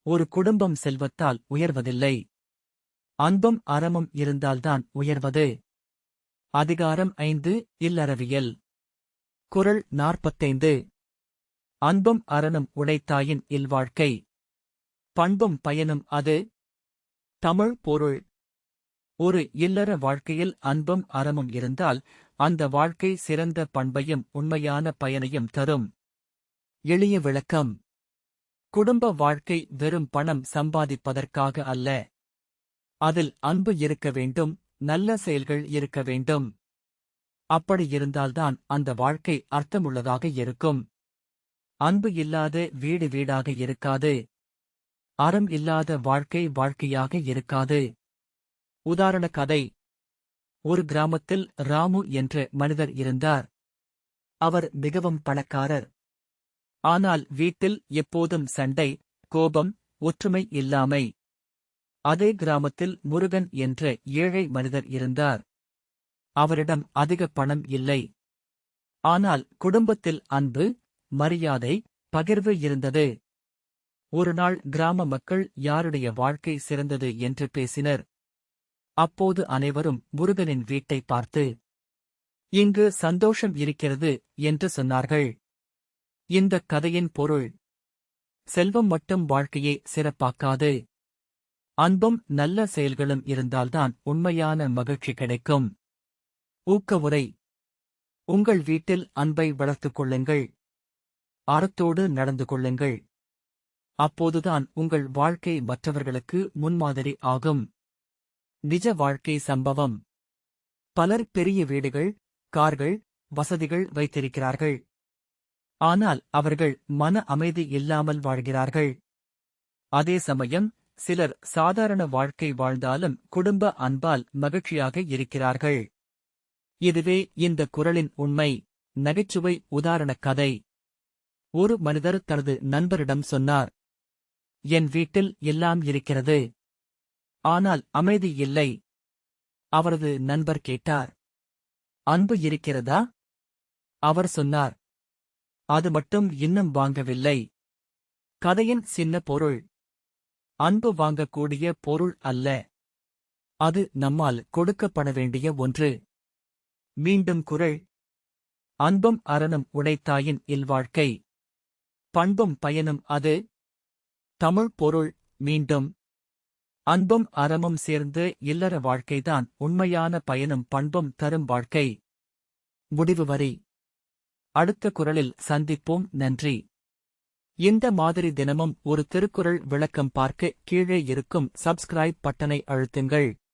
ஒரு குடும்பம் செல்வத்தால் உயர்வதில்லை. அன்பும் அறமும் இருந்தால்தான் உயர்வது. அதிகாரம் 5 இல்லறவியல். குறள் 45. அன்பும் அறனும் உடைத்தாயின் இல்வாழ்க்கை. பண்பும் பயனும் அது. தமிழ் பொருள். ஒரு இல்லற வாழ்க்கையில் அன்பும் அறமும் இருந்தால் அந்த வாழ்க்கை சிறந்த பண்பையும் உண்மையான பயனையும் தரும். எளிய விளக்கம். குடும்ப வாழ்க்கை வெறும் பணம் சம்பாதிப்பதற்காக அல்ல. அதில் அன்பு இருக்க வேண்டும், நல்ல செயல்கள் இருக்க வேண்டும். அப்படி இருந்தால்தான் அந்த வாழ்க்கை அர்த்தமுள்ளதாக இருக்கும். அன்பு இல்லாத வீடு வீடாக இருக்காது. அறம் இல்லாத வாழ்க்கை வாழ்க்கையாக இருக்காது. உதாரண கதை. ஒரு கிராமத்தில் ராமு என்ற மனிதர் இருந்தார். அவர் மிகவும் பணக்காரர். ஆனால் வீட்டில் எப்போதும் சண்டை, கோபம், ஒற்றுமை இல்லாமை. அதே கிராமத்தில் முருகன் என்ற ஏழை மனிதர் இருந்தார். அவரிடம் அதிக பணம் இல்லை. ஆனால் குடும்பத்தில் அன்பு, மரியாதை, பகிர்வு இருந்தது. ஒருநாள் கிராம மக்கள் யாருடைய வாழ்க்கை சிறந்தது என்று பேசினர். அப்போது அனைவரும் முருகனின் வீட்டை பார்த்து, இங்கு சந்தோஷம் இருக்கிறது என்று சொன்னார்கள். இந்தக் கதையின் பொருள். செல்வம் மட்டும் வாழ்க்கையை சிறப்பாக்காது. அன்பும் நல்ல செயல்களும் இருந்தால்தான் உண்மையான மகிழ்ச்சி கிடைக்கும். ஊக்கவுரை. உங்கள் வீட்டில் அன்பை வளர்த்துக் கொள்ளுங்கள். அறத்தோடு நடந்து கொள்ளுங்கள். அப்போதுதான் உங்கள் வாழ்க்கை மற்றவர்களுக்கு முன்மாதிரி ஆகும். நிஜ வாழ்க்கை சம்பவம். பலர் பெரிய வீடுகள், கார்கள், வசதிகள் வைத்திருக்கிறார்கள். ஆனால் அவர்கள் மன அமைதி இல்லாமல் வாழ்கிறார்கள். அதே சமயம் சிலர் சாதாரண வாழ்க்கை வாழ்ந்தாலும் குடும்ப அன்பால் மகிழ்ச்சியாக இருக்கிறார்கள். இதுவே இந்த குறளின் உண்மை. நகைச்சுவை உதாரணக் கதை. ஒரு மனிதர் தனது நண்பரிடம் சொன்னார், என் வீட்டில் எல்லாம் இருக்கிறது. ஆனால் அமைதி இல்லை. அவரது நண்பர் கேட்டார், அன்பு இருக்கிறதா? அவர் சொன்னார், அது மட்டும் இன்னும் வாங்கவில்லை. கதையின் சின்ன பொருள். அன்பு வாங்கக்கூடிய பொருள் அல்ல. அது நம்மால் கொடுக்கப்பட வேண்டிய ஒன்று. மீண்டும் குறள். அன்பும் அறனும் உடைத்தாயின் இல்வாழ்க்கை. பண்பும் பயனும் அது. தமிழ் பொருள். மீண்டும். அன்பும் அறமும் சேர்ந்து இல்லற வாழ்க்கைதான் உண்மையான பயனும் பண்பும் தரும் வாழ்க்கை. முடிவு வரி. அடுத்த குறளில் சந்திப்போம். நன்றி. இந்த மாதிரி தினமும் ஒரு திருக்குறள் விளக்கம் பார்க்க கீழே இருக்கும் சப்ஸ்கிரைப் பட்டனை அழுத்துங்கள்.